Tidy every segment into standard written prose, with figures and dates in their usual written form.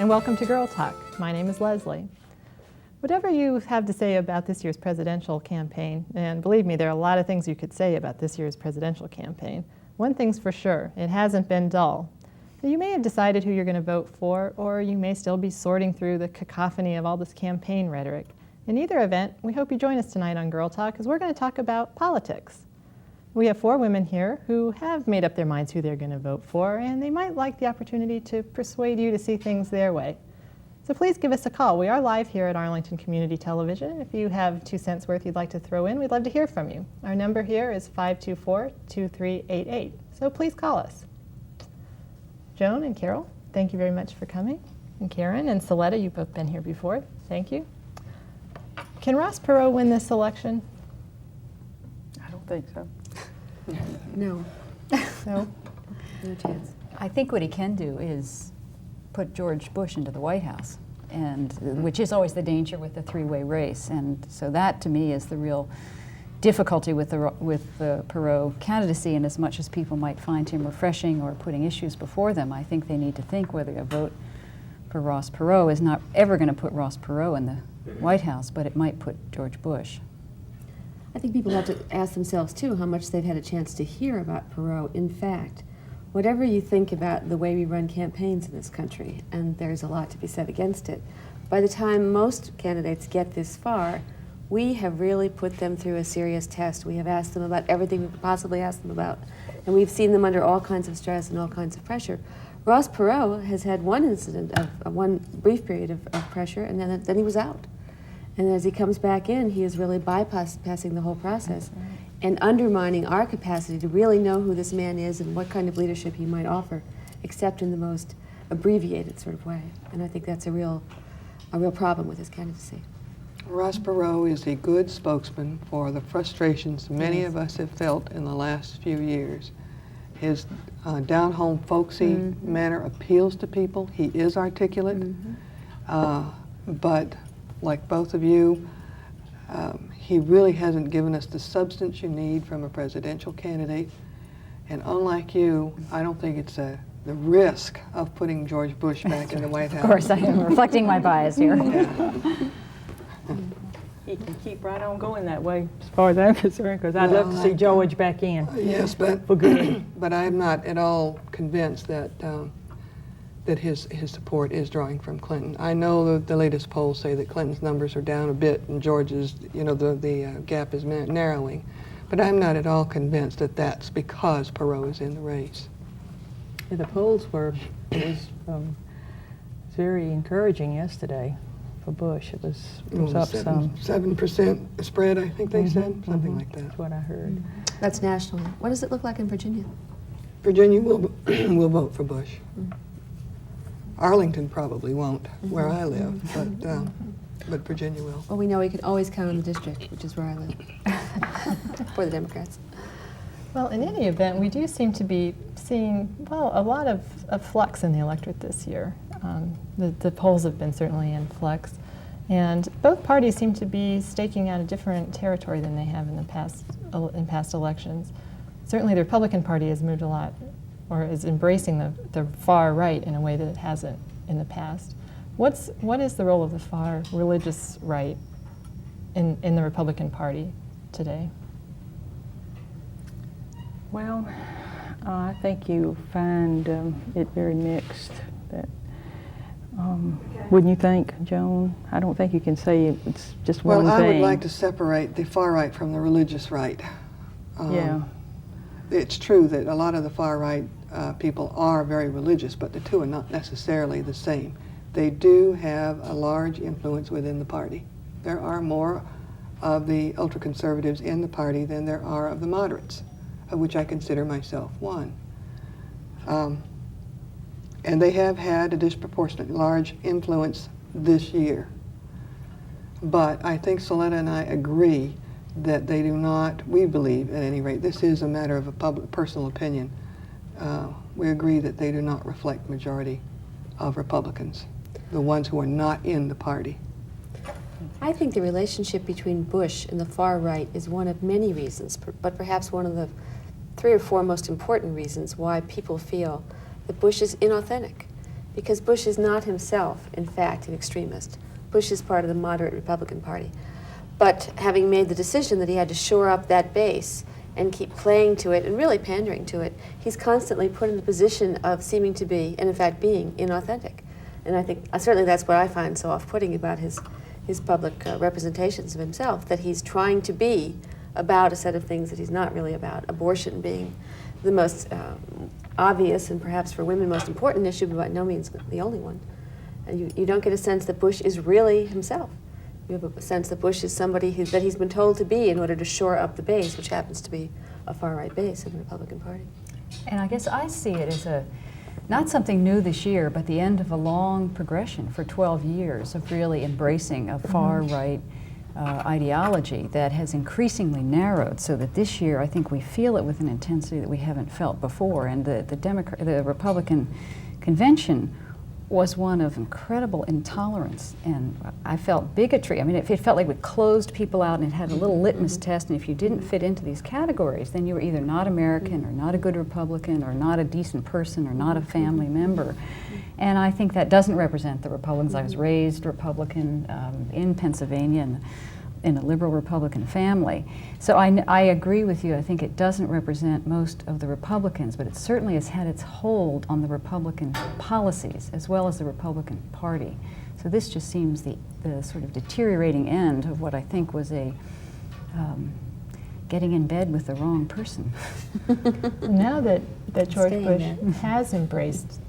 and welcome to Girl Talk. My name is Leslie. Whatever you have to say about this year's presidential campaign, and believe me, there are a lot of things you could say about this year's presidential campaign, one thing's for sure, it hasn't been dull. You may have decided who you're going to vote for, or you may still be sorting through the cacophony of all this campaign rhetoric. In either event, we hope you join us tonight on Girl Talk, because we're going to talk about politics. We have 4 women here who have made up their minds who they're going to vote for, and they might like the opportunity to persuade you to see things their way. So please give us a call. We are live here at Arlington Community Television. If you have 2 cents worth you'd like to throw in, we'd love to hear from you. Our number here is 524-2388. So please call us. Joan and Carol, thank you very much for coming. And Karen and Soletta, you've both been here before. Thank you. Can Ross Perot win this election? I don't think so. No. No? No chance. I think what he can do is put George Bush into the White House, and which is always the danger with the 3-way race. And so that, to me, is the real difficulty with the Perot candidacy. And as much as people might find him refreshing or putting issues before them, I think they need to think whether a vote for Ross Perot is not ever going to put Ross Perot in the White House, but it might put George Bush. I think people have to ask themselves, too, how much they've had a chance to hear about Perot. In fact, whatever you think about the way we run campaigns in this country, and there's a lot to be said against it, by the time most candidates get this far, we have really put them through a serious test. We have asked them about everything we could possibly ask them about, and we've seen them under all kinds of stress and all kinds of pressure. Ross Perot has had one incident of one brief period of pressure, and then he was out. And as he comes back in, he is really bypassing the whole process and undermining our capacity to really know who this man is and what kind of leadership he might offer, except in the most abbreviated sort of way. And I think that's a real problem with his candidacy. Ross Perot is a good spokesman for the frustrations many of us have felt in the last few years. His down-home, folksy manner appeals to people. He is articulate, but like both of you, he really hasn't given us the substance you need from a presidential candidate. And unlike you, I don't think it's the risk of putting George Bush back in the White House. Of course, I am reflecting my bias here. He can keep right on going that way, as far as I'm concerned, because I'd love to see George back in. Yes, but for good. But I'm not at all convinced that that his support is drawing from Clinton. I know the latest polls say that Clinton's numbers are down a bit and George's, the gap is narrowing. But I'm not at all convinced that that's because Perot is in the race. Yeah, the polls was very encouraging yesterday for Bush. It was up some. 7% spread, I think they said, something like that. That's what I heard. That's nationally. What does it look like in Virginia? Virginia will will vote for Bush. Arlington probably won't, where I live, but Virginia will. Well, we know we can always count on the district, which is where I live, for the Democrats. Well, in any event, we do seem to be seeing, well, a lot of flux in the electorate this year. The polls have been certainly in flux, and both parties seem to be staking out a different territory than they have in past elections. Certainly the Republican Party has moved a lot, or is embracing the far right in a way that it hasn't in the past. What is the role of the far religious right in the Republican Party today? Well, I think you find it very mixed. Wouldn't you think, Joan? I don't think you can say it's just one thing. Well, I would like to separate the far right from the religious right. Yeah. It's true that a lot of the far right people are very religious, but the two are not necessarily the same. They do have a large influence within the party. There are more of the ultra-conservatives in the party than there are of the moderates, of which I consider myself one. And they have had a disproportionately large influence this year. But I think Soletta and I agree that they do not, we believe at any rate, this is a matter of a personal opinion, we agree that they do not reflect majority of Republicans, the ones who are not in the party. I think the relationship between Bush and the far right is one of many reasons, but perhaps one of the 3 or 4 most important reasons why people feel that Bush is inauthentic. because Bush is not himself, in fact, an extremist. Bush is part of the moderate Republican Party. But having made the decision that he had to shore up that base and keep playing to it and really pandering to it, he's constantly put in the position of seeming to be, and in fact being, inauthentic. And I think, certainly that's what I find so off-putting about his public representations of himself, that he's trying to be about a set of things that he's not really about, abortion being the most obvious and perhaps for women most important issue, but by no means the only one. And you don't get a sense that Bush is really himself. You have a sense that Bush is somebody that he's been told to be in order to shore up the base, which happens to be a far-right base in the Republican Party. And I guess I see it as not something new this year, but the end of a long progression for 12 years of really embracing a far-right ideology that has increasingly narrowed, so that this year I think we feel it with an intensity that we haven't felt before. And the Republican convention was one of incredible intolerance, and I felt bigotry. I mean, it felt like we closed people out and it had a little litmus test, and if you didn't fit into these categories, then you were either not American or not a good Republican or not a decent person or not a family member. And I think that doesn't represent the Republicans. I was raised Republican in Pennsylvania and in a liberal Republican family. So I agree with you. I think it doesn't represent most of the Republicans, but it certainly has had its hold on the Republican policies as well as the Republican Party. So this just seems the sort of deteriorating end of what I think was a getting in bed with the wrong person. Now that George Staying Bush there. has embraced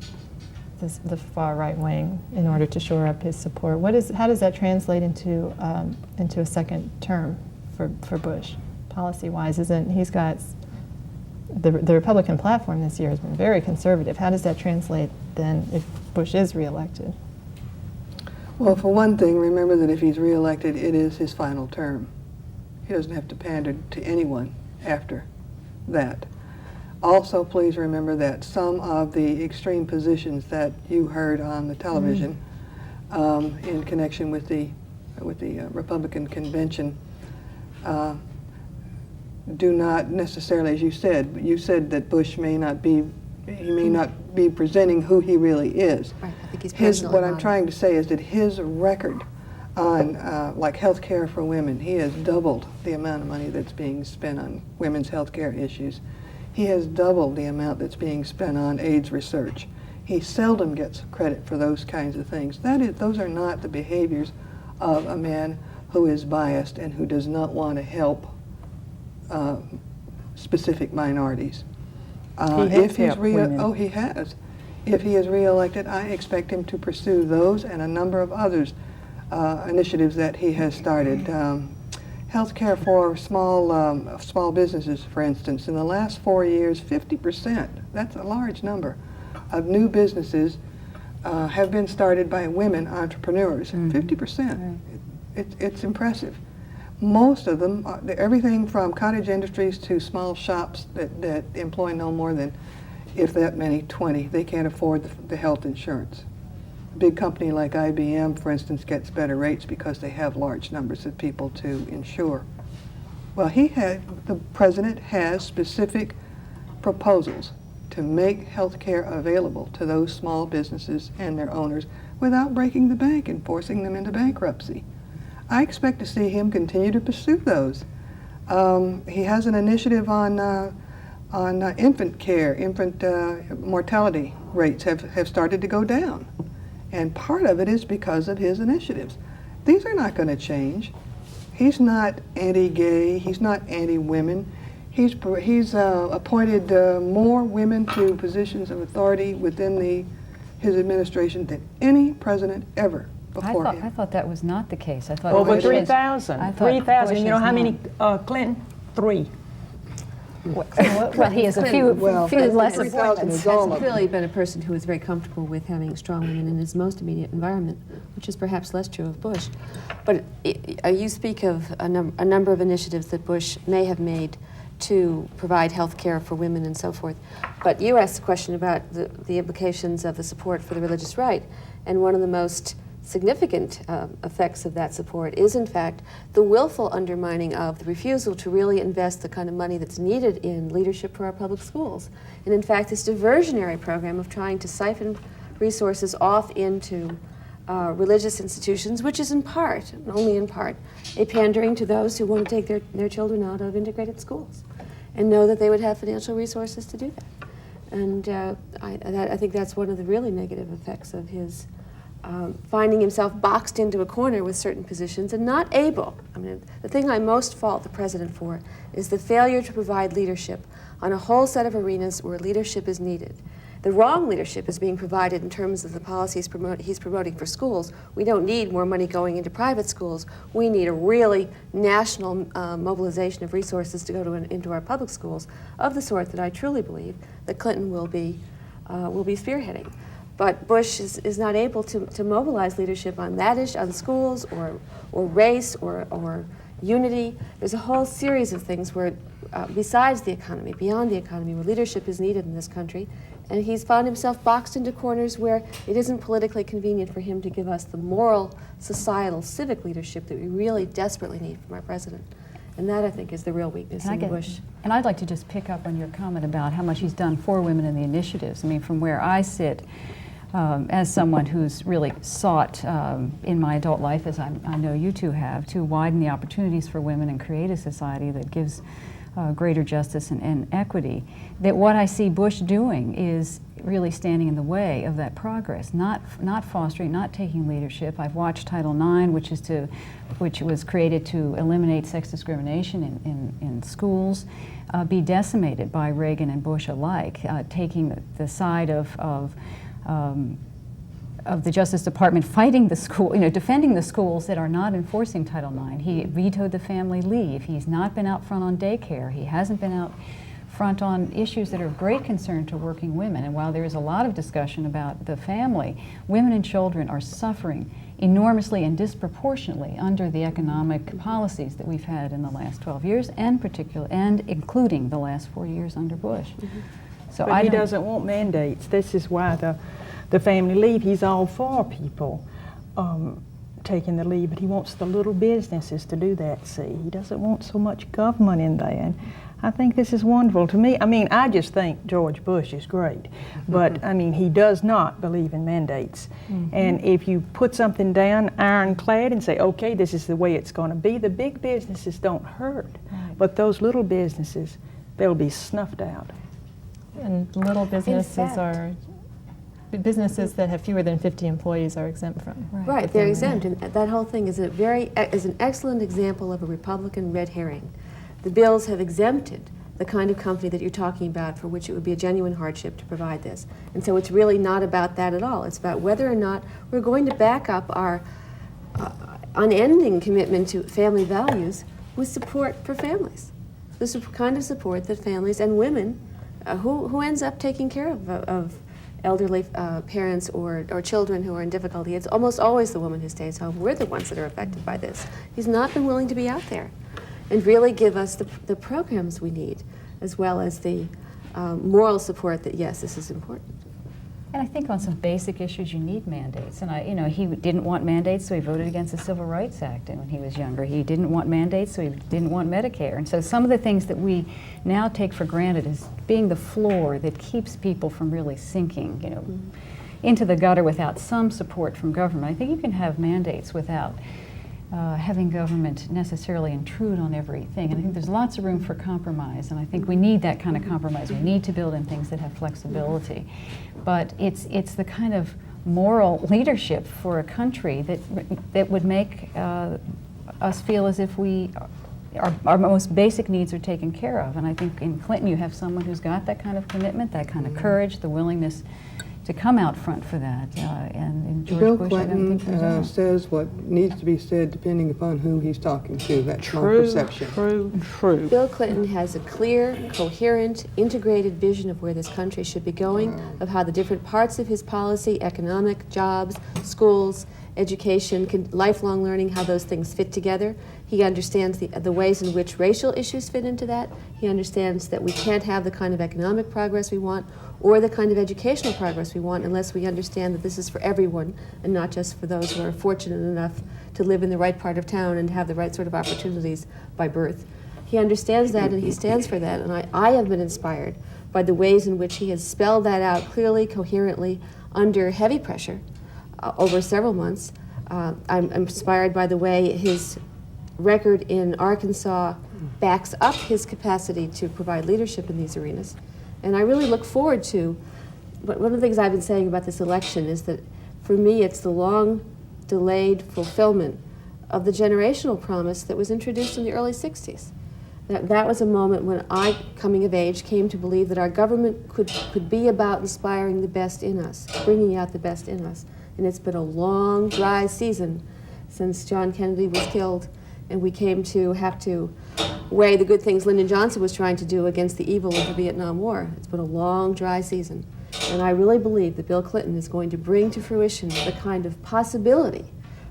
the far right wing in order to shore up his support, how does that translate into a second term for Bush, policy-wise? He's got the Republican platform this year has been very conservative. How does that translate then if Bush is reelected? Well, for one thing, remember that if he's reelected, it is his final term. He doesn't have to pander to anyone after that. Also, please remember that some of the extreme positions that you heard on the television in connection with the Republican convention do not necessarily, as you said that Bush may not be presenting who he really is. Right, I think he's What I'm trying to say is that his record on like health care for women, he has doubled the amount of money that's being spent on women's health care issues. He has doubled the amount that's being spent on AIDS research. He seldom gets credit for those kinds of things. Those are not the behaviors of a man who is biased and who does not want to help specific minorities. If he's he has. If he is reelected, I expect him to pursue those and a number of others initiatives that he has started. Health care for small businesses, for instance. In the last 4 years, 50%, that's a large number, of new businesses have been started by women entrepreneurs. 50%. Right. It's impressive. Most of them, everything from cottage industries to small shops that employ no more than, if that many, 20. They can't afford the health insurance. A big company like IBM, for instance, gets better rates because they have large numbers of people to insure. Well, the president has specific proposals to make health care available to those small businesses and their owners without breaking the bank and forcing them into bankruptcy. I expect to see him continue to pursue those. He has an initiative on infant care. Infant mortality rates have started to go down. And part of it is because of his initiatives. These are not going to change. He's not anti-gay. He's not anti-women. He's appointed more women to positions of authority within his administration than any president ever before him. I thought that was not the case. I thought Over Bush has- 3,000. I thought 3,000. Bush You know has how not. many? Clinton? 3. Well, he has a few less He's appointments. Is all of them. clearly been a person who is very comfortable with having strong women in his most immediate environment, which is perhaps less true of Bush. But you speak of a number of initiatives that Bush may have made to provide health care for women and so forth. But you asked the question about the implications of the support for the religious right, and one of the most significant effects of that support is, in fact, the willful undermining of the refusal to really invest the kind of money that's needed in leadership for our public schools. And in fact, this diversionary program of trying to siphon resources off into religious institutions, which is in part, and only in part, a pandering to those who want to take their children out of integrated schools and know that they would have financial resources to do that. And I think that's one of the really negative effects of his finding himself boxed into a corner with certain positions and not able. I mean, the thing I most fault the president for is the failure to provide leadership on a whole set of arenas where leadership is needed. The wrong leadership is being provided in terms of the policies he's promoting for schools. We don't need more money going into private schools. We need a really national mobilization of resources to go into our public schools of the sort that I truly believe that Clinton will be spearheading. But Bush is not able to mobilize leadership on that issue, on schools or race or unity. There's a whole series of things where, besides the economy, beyond the economy, where leadership is needed in this country. And he's found himself boxed into corners where it isn't politically convenient for him to give us the moral, societal, civic leadership that we really desperately need from our president. And that, I think, is the real weakness in Bush. And I'd like to just pick up on your comment about how much he's done for women in the initiatives. I mean, from where I sit, as someone who's really sought in my adult life, as I know you two have, to widen the opportunities for women and create a society that gives greater justice and equity, that what I see Bush doing is really standing in the way of that progress, not fostering, not taking leadership. I've watched Title IX, which was created to eliminate sex discrimination in schools, be decimated by Reagan and Bush alike, taking the side of the Justice Department fighting the school, defending the schools that are not enforcing Title IX. He vetoed the family leave. He's not been out front on daycare. He hasn't been out front on issues that are of great concern to working women. And while there is a lot of discussion about the family, women and children are suffering enormously and disproportionately under the economic policies that we've had in the last 12 years, and including the last 4 years under Bush. Mm-hmm. So But he doesn't want mandates. This is why the family leave, he's all for people taking the leave, but he wants the little businesses to do that, see. He doesn't want so much government in there. And I think this is wonderful to me. I mean, I just think George Bush is great, but I mean, he does not believe in mandates. And if you put something down ironclad and say, okay, this is the way it's going to be, the big businesses don't hurt, but those little businesses, they'll be snuffed out. And little businesses that have fewer than 50 employees are exempt from. Right, they're exempt, and that whole thing is an excellent example of a Republican red herring. The bills have exempted the kind of company that you're talking about for which it would be a genuine hardship to provide this. And so it's really not about that at all. It's about whether or not we're going to back up our unending commitment to family values with support for families. This is the kind of support that families and women who ends up taking care of elderly parents or children who are in difficulty. It's almost always the woman who stays home. We're the ones that are affected by this. He's not been willing to be out there and really give us the programs we need, as well as the moral support that, yes, this is important. And I think on some basic issues you need mandates. And he didn't want mandates, so he voted against the Civil Rights Act when he was younger. He didn't want mandates, so he didn't want Medicare. And so some of the things that we now take for granted as being the floor that keeps people from really sinking, into the gutter without some support from government. I think you can have mandates without having government necessarily intrude on everything. And I think there's lots of room for compromise, and I think we need that kind of compromise. We need to build in things that have flexibility. But it's the kind of moral leadership for a country that would make us feel as if our most basic needs are taken care of. And I think in Clinton you have someone who's got that kind of commitment, that kind of courage, the willingness to come out front for that. And in George Bill Bush, I don't think there's that. says what needs to be said depending upon who he's talking to. That's my perception. True. Bill Clinton has a clear, coherent, integrated vision of where this country should be going, of how the different parts of his policy, economic, jobs, schools, education, lifelong learning, how those things fit together. He understands the ways in which racial issues fit into that. He understands that we can't have the kind of economic progress we want or the kind of educational progress we want unless we understand that this is for everyone and not just for those who are fortunate enough to live in the right part of town and have the right sort of opportunities by birth. He understands that and he stands for that, and I have been inspired by the ways in which he has spelled that out clearly, coherently, under heavy pressure over several months. I'm inspired by the way his record in Arkansas backs up his capacity to provide leadership in these arenas. And I really look forward to, but one of the things I've been saying about this election is that for me it's the long delayed fulfillment of the generational promise that was introduced in the early 60s. That was a moment when I, coming of age, came to believe that our government could be about inspiring the best in us, bringing out the best in us. And it's been a long, dry season since John Kennedy was killed, and we came to have to weigh the good things Lyndon Johnson was trying to do against the evil of the Vietnam War. It's been a long, dry season. And I really believe that Bill Clinton is going to bring to fruition the kind of possibility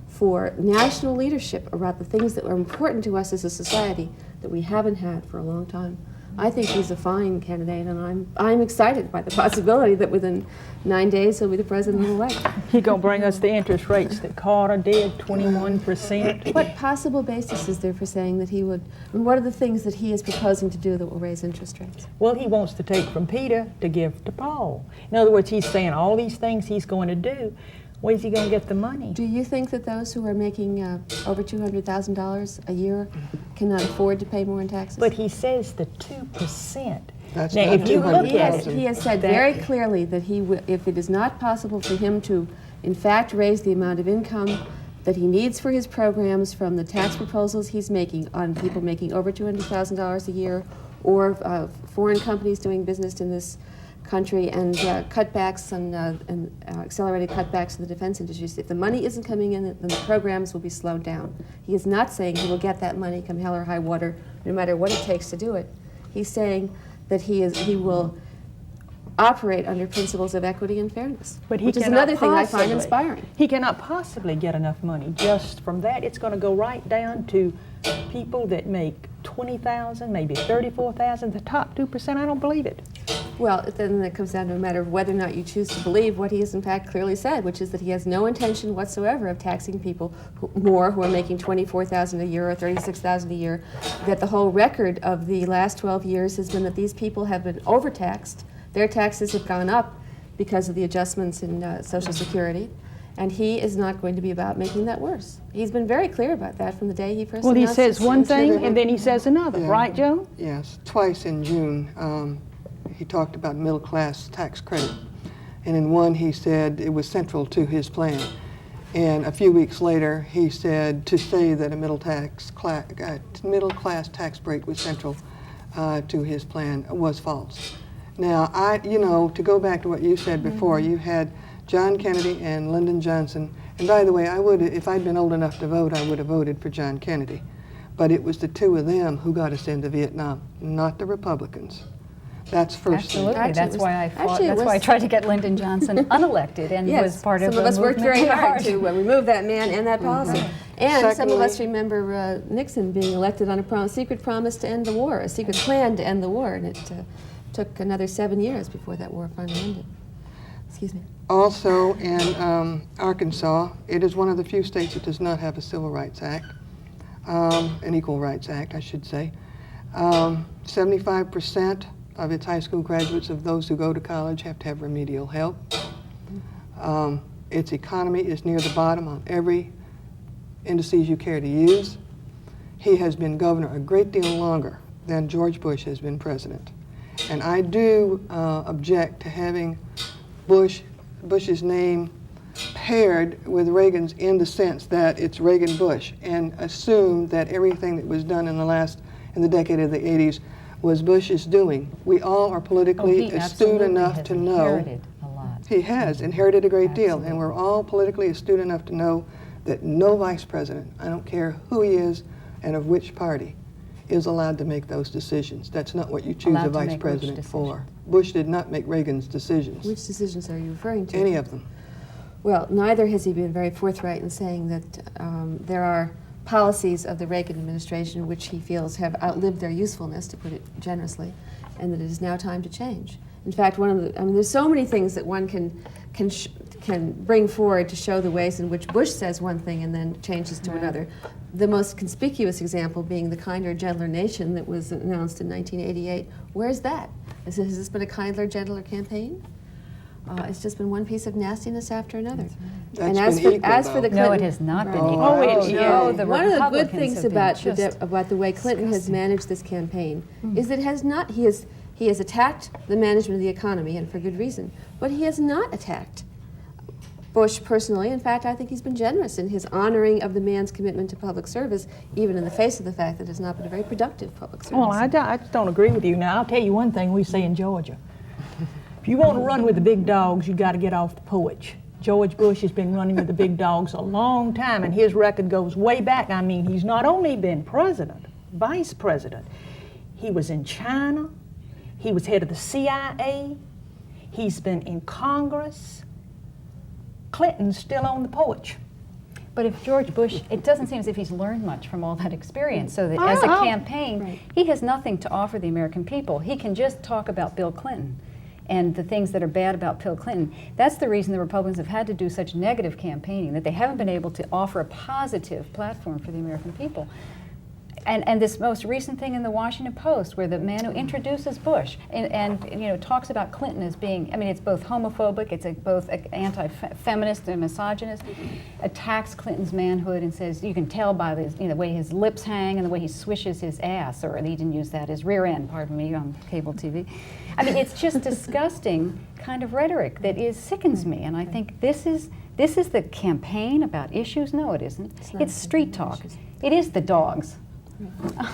for national leadership about the things that are important to us as a society that we haven't had for a long time. I think he's a fine candidate, and I'm excited by the possibility that within 9 days he'll be the president-elect. He gonna bring us the interest rates that Carter did, 21%. What possible basis is there for saying that he would, and what are the things that he is proposing to do that will raise interest rates? Well, he wants to take from Peter to give to Paul. In other words, he's saying all these things he's going to do. Where's he going to get the money? Do you think that those who are making over $200,000 a year cannot afford to pay more in taxes? But he says the 2%. That's Now, not if you look at it, He has said very clearly that if it is not possible for him to, in fact, raise the amount of income that he needs for his programs from the tax proposals he's making on people making over $200,000 a year, or foreign companies doing business in this country, and cutbacks and accelerated cutbacks in the defense industries. If the money isn't coming in, then the programs will be slowed down. He is not saying he will get that money come hell or high water, no matter what it takes to do it. He's saying that he will operate under principles of equity and fairness, But he which is cannot another thing I find possibly- inspiring. He cannot possibly get enough money just from that. It's going to go right down to people that make $20,000, maybe $34,000, the top 2%. I don't believe it. Well, then it comes down to a matter of whether or not you choose to believe what he has in fact clearly said, which is that he has no intention whatsoever of taxing people who are making $24,000 a year or $36,000 a year, that the whole record of the last 12 years has been that these people have been overtaxed. Their taxes have gone up because of the adjustments in Social Security, and he is not going to be about making that worse. He's been very clear about that from the day he first Well, he announced says his one thing initiative. and then he says another, Yeah. right, Joe? Yes, twice in June, he talked about middle-class tax credit. And in one, he said it was central to his plan. And a few weeks later, he said to say that a middle-class tax break was central to his plan was false. Now, to go back to what you said before, you had John Kennedy and Lyndon Johnson. And by the way, if I'd been old enough to vote, I would have voted for John Kennedy. But it was the two of them who got us into Vietnam, not the Republicans. That's first thing. Absolutely. Actually, That's it was- why I fought. actually, it That's why I was- tried to get Lyndon Johnson unelected and Yes, was part of some of the us worked movement very hard hard. to remove that man and that policy. And some of us Secondly- remember Nixon being elected on a secret promise to end the war, a secret plan to end the war, and it took another 7 years before that war finally ended. Excuse me. Also, in Arkansas, it is one of the few states that does not have a Civil Rights Act, an Equal Rights Act, I should say. 75% of its high school graduates, of those who go to college, have to have remedial help. Its economy is near the bottom on every indices you care to use. He has been governor a great deal longer than George Bush has been president. And I do object to having Bush's name paired with Reagan's in the sense that it's Reagan-Bush, and assume that everything that was done in the decade of the 80s was Bush's doing. We all are politically He astute absolutely enough has to know. inherited a lot. He has inherited a great deal, and Absolutely. we're all politically astute enough to know that no vice president, I don't care who he is and of which party, is allowed to make those decisions. That's not what you choose Allowed a to vice make which president for. decisions? Bush did not make Reagan's decisions. Which decisions are you referring to? Any of them. Well, neither has he been very forthright in saying that there are policies of the Reagan administration which he feels have outlived their usefulness, to put it generously, and that it is now time to change. In fact, there's so many things that one can bring forward to show the ways in which Bush says one thing and then changes to another. The most conspicuous example being the Kinder, Gentler Nation that was announced in 1988. Where's that? Has this been a kinder, gentler campaign? It's just been one piece of nastiness after another. That's And been equal, as for the though. Clinton, No, it has not been Right. equal. Oh, it is. no, the one of the good Republicans things have been about just the way Clinton has managed this campaign is that he has attacked the management of the economy, and for good reason, but he has not attacked Bush personally. In fact, I think he's been generous in his honoring of the man's commitment to public service, even in the face of the fact that it's not been a very productive public service. Well, I just don't agree with you. Now, I'll tell you one thing we say in Georgia. If you want to run with the big dogs, you got to get off the porch. George Bush has been running with the big dogs a long time, and his record goes way back. I mean, he's not only been president, vice president. He was in China. He was head of the CIA. He's been in Congress. Clinton's still on the porch. But if George Bush, it doesn't seem as if he's learned much from all that experience, so that as a campaign, he has nothing to offer the American people. He can just talk about Bill Clinton and the things that are bad about Bill Clinton. That's the reason the Republicans have had to do such negative campaigning, that they haven't been able to offer a positive platform for the American people. And this most recent thing in the Washington Post, where the man who introduces Bush and talks about Clinton as being, I mean, it's both homophobic, it's both anti-feminist and misogynist, attacks Clinton's manhood and says you can tell by the way his lips hang and the way he swishes his ass, or he didn't use that, his rear end, pardon me, on cable TV. I mean, it's just disgusting kind of rhetoric that sickens me, and I think this is the campaign about issues. No, it isn't. It's street talk. It is the dogs.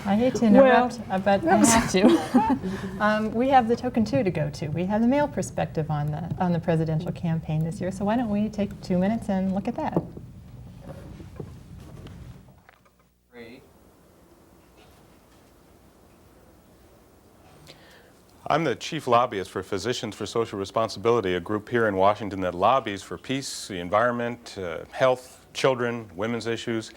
I hate to interrupt, but I have to. We have the token 2 to go to. We have the male perspective on the presidential campaign this year, so why don't we take 2 minutes and look at that? I'm the chief lobbyist for Physicians for Social Responsibility, a group here in Washington that lobbies for peace, the environment, health, children, women's issues.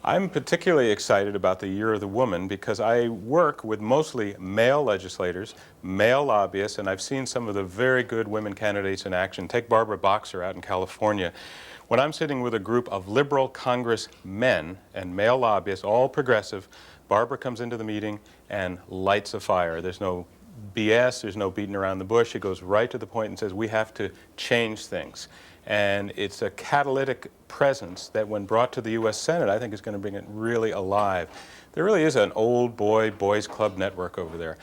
I'm particularly excited about the Year of the Woman because I work with mostly male legislators, male lobbyists, and I've seen some of the very good women candidates in action. Take Barbara Boxer out in California. When I'm sitting with a group of liberal congressmen and male lobbyists, all progressive, Barbara comes into the meeting and lights a fire. There's no BS, there's no beating around the bush. It goes right to the point and says we have to change things. And it's a catalytic presence that when brought to the U.S. Senate, I think is going to bring it really alive. There really is an old boys club network over there.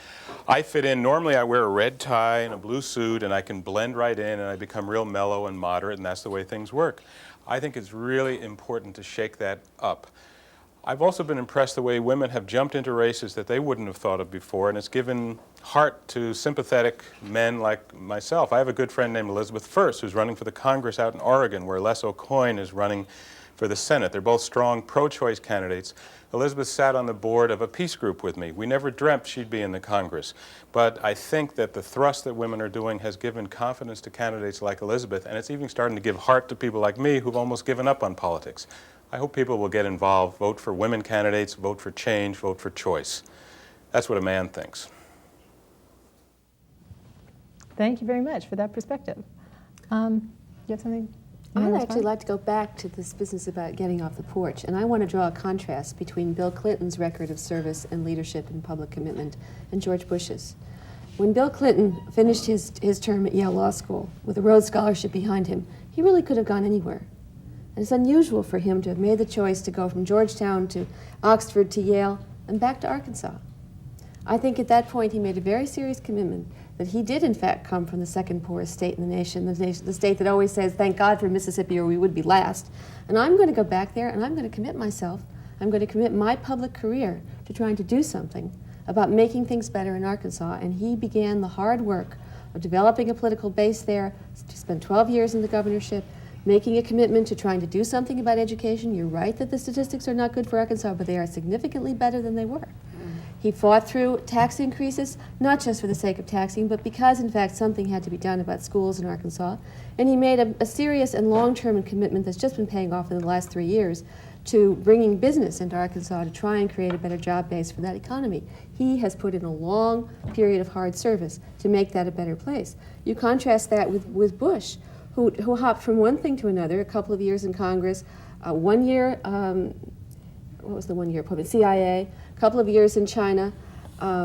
I fit in, normally I wear a red tie and a blue suit and I can blend right in and I become real mellow and moderate, and that's the way things work. I think it's really important to shake that up. I've also been impressed the way women have jumped into races that they wouldn't have thought of before, and it's given heart to sympathetic men like myself. I have a good friend named Elizabeth First who's running for the Congress out in Oregon, where Les O'Coin is running for the Senate. They're both strong pro-choice candidates. Elizabeth sat on the board of a peace group with me. We never dreamt she'd be in the Congress. But I think that the thrust that women are doing has given confidence to candidates like Elizabeth, and it's even starting to give heart to people like me who've almost given up on politics. I hope people will get involved, vote for women candidates, vote for change, vote for choice. That's what a man thinks. Thank you very much for that perspective. You have something? I'd actually like to go back to this business about getting off the porch, and I want to draw a contrast between Bill Clinton's record of service and leadership and public commitment and George Bush's. When Bill Clinton finished his term at Yale Law School with a Rhodes Scholarship behind him, he really could have gone anywhere. And it's unusual for him to have made the choice to go from Georgetown to Oxford to Yale and back to Arkansas. I think at that point he made a very serious commitment that he did in fact come from the second poorest state in the nation, the state that always says, thank God for Mississippi or we would be last. And I'm going to go back there and I'm going to commit myself, I'm going to commit my public career to trying to do something about making things better in Arkansas. And he began the hard work of developing a political base there, spent 12 years in the governorship, making a commitment to trying to do something about education. You're right that the statistics are not good for Arkansas, but they are significantly better than they were. He fought through tax increases, not just for the sake of taxing, but because, in fact, something had to be done about schools in Arkansas. And he made a serious and long-term commitment that's just been paying off in the last 3 years to bringing business into Arkansas to try and create a better job base for that economy. He has put in a long period of hard service to make that a better place. You contrast that with Bush, who hopped from one thing to another, a couple of years in Congress, 1 year, what was the 1 year appointment? CIA, a couple of years in China,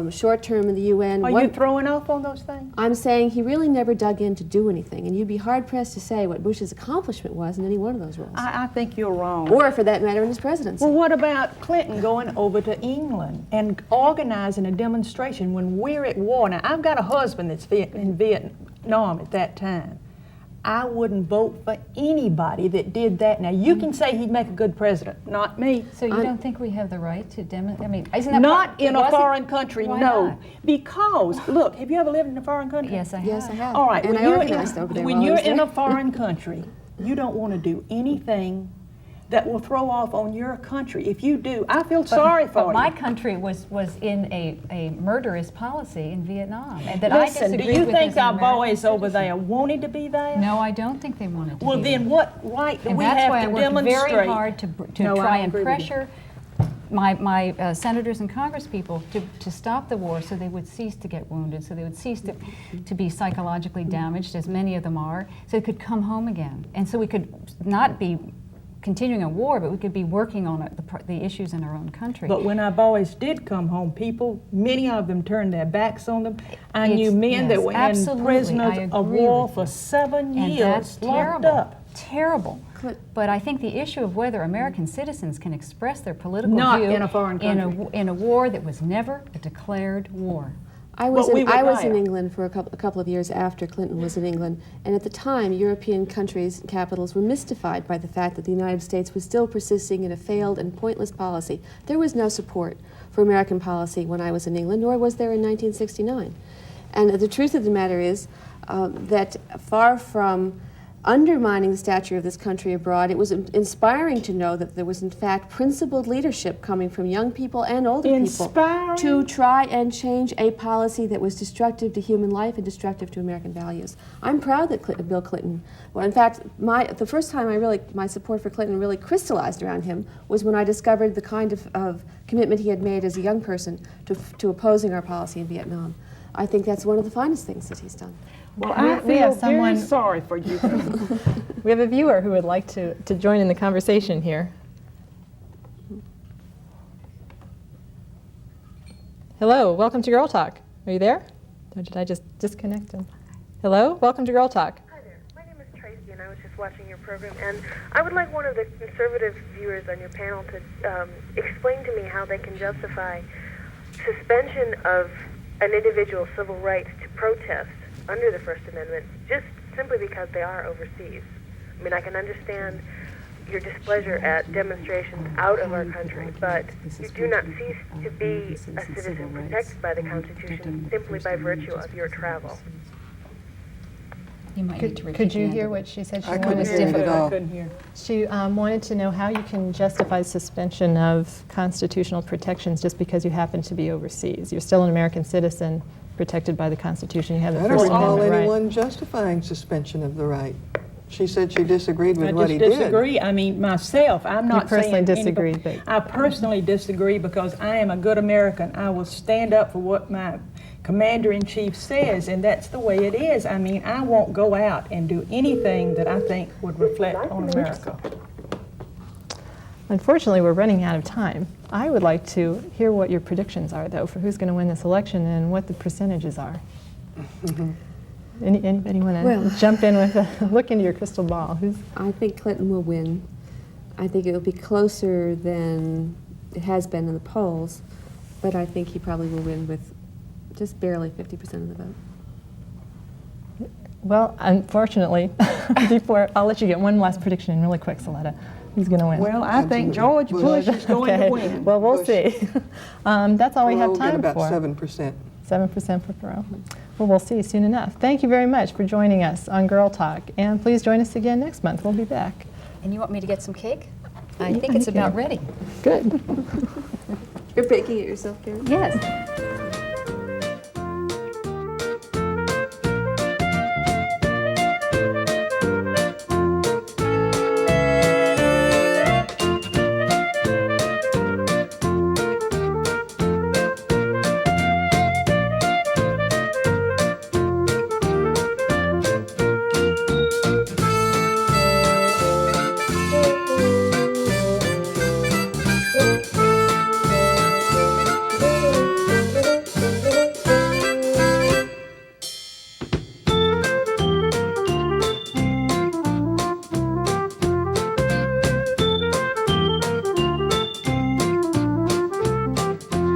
short-term in the UN. Are you throwing off on those things? I'm saying he really never dug in to do anything, and you'd be hard-pressed to say what Bush's accomplishment was in any one of those roles. I think you're wrong. Or, for that matter, in his presidency. Well, what about Clinton going over to England and organizing a demonstration when we're at war? Now, I've got a husband that's in Vietnam at that time. I wouldn't vote for anybody that did that. Now, you can say he'd make a good president, not me. So you don't think we have the right to demonstrate? I mean, isn't that Not in a foreign country, Why no. not? Because, look, have you ever lived in a foreign country? Yes, I have. Yes, I have. All right, And when I you're organized over there when while I you're was in there. a foreign country, you don't want to do anything that will throw off on your country. If you do, I feel sorry for But you. my country was in a murderous policy in Vietnam, and that Listen, I do disagreed you with think as an our American boys over citizen. there wanted to be there? No, I don't think they wanted to Well, be then there. what right do And we that's have why to I worked demonstrate? very hard to No, I try and agree with you. pressure my senators and congresspeople to stop the war so they would cease to get wounded, so they would cease to be psychologically damaged, as many of them are, so they could come home again. And so we could not be continuing a war, but we could be working on the issues in our own country. But when our boys did come home, many of them turned their backs on them. I knew men yes, that were in absolutely, prisoners I of agree war with for you. 7 And years, that's locked terrible. up. Terrible. But I think the issue of whether American citizens can express their political Not view in a foreign country. in a war that was never a declared war. I was, Well, we in, were I was in there. England for a couple of years after Clinton was in England, and at the time, European countries' capitals were mystified by the fact that the United States was still persisting in a failed and pointless policy. There was no support for American policy when I was in England, nor was there in 1969. And the truth of the matter is that far from undermining the stature of this country abroad, it was inspiring to know that there was in fact principled leadership coming from young people and older Inspiring? people to try and change a policy that was destructive to human life and destructive to American values. I'm proud that Bill Clinton, well, in fact, the first time my support for Clinton really crystallized around him was when I discovered the kind of commitment he had made as a young person to opposing our policy in Vietnam. I think that's one of the finest things that he's done. Well, I We have feel someone- very sorry for you. We have a viewer who would like to join in the conversation here. Hello, welcome to Girl Talk. Are you there? Or did I just disconnect him? Hello, welcome to Girl Talk. Hi there. My name is Tracy, and I was just watching your program, and I would like one of the conservative viewers on your panel to explain to me how they can justify suspension of an individual's civil rights to protest under the First Amendment just simply because they are overseas. I mean, I can understand your displeasure at demonstrations out of our country, but you do not cease to be a citizen protected by the Constitution simply by virtue of your travel. You might need to repeat Could you the end hear of it. what she said? She I wanted couldn't to- hear it at all. I couldn't hear. She wanted to know how you can justify suspension of constitutional protections just because you happen to be overseas. You're still an American citizen protected by the Constitution. You have the I don't First recall Amendment right. anyone justifying suspension of the right. She said she disagreed with I what just he did. disagree. I mean, myself, I'm not personally saying disagree, anybody- but- I personally disagree because I am a good American. I will stand up for what my commander-in-chief says, and that's the way it is. I mean, I won't go out and do anything that I think would reflect on America. Unfortunately, we're running out of time. I would like to hear what your predictions are, though, for who's going to win this election and what the percentages are. Anybody want to Well- jump in with a look into your crystal ball? I think Clinton will win. I think it will be closer than it has been in the polls, but I think he probably will win with just barely 50% of the vote. Well, unfortunately, before I'll let you get one last prediction in really quick, Saletta. Who's going to win? Well, I think George Bush is going to win. Well, we'll Bush. see. That's all we have We'll get time about for. 7%. 7% for Perot. Well, we'll see soon enough. Thank you very much for joining us on Girl Talk, and please join us again next month. We'll be back. And you want me to get some cake? I Yeah, think I it's think about you- ready. Good. You're baking it yourself, Karen? Yes.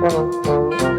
Bye.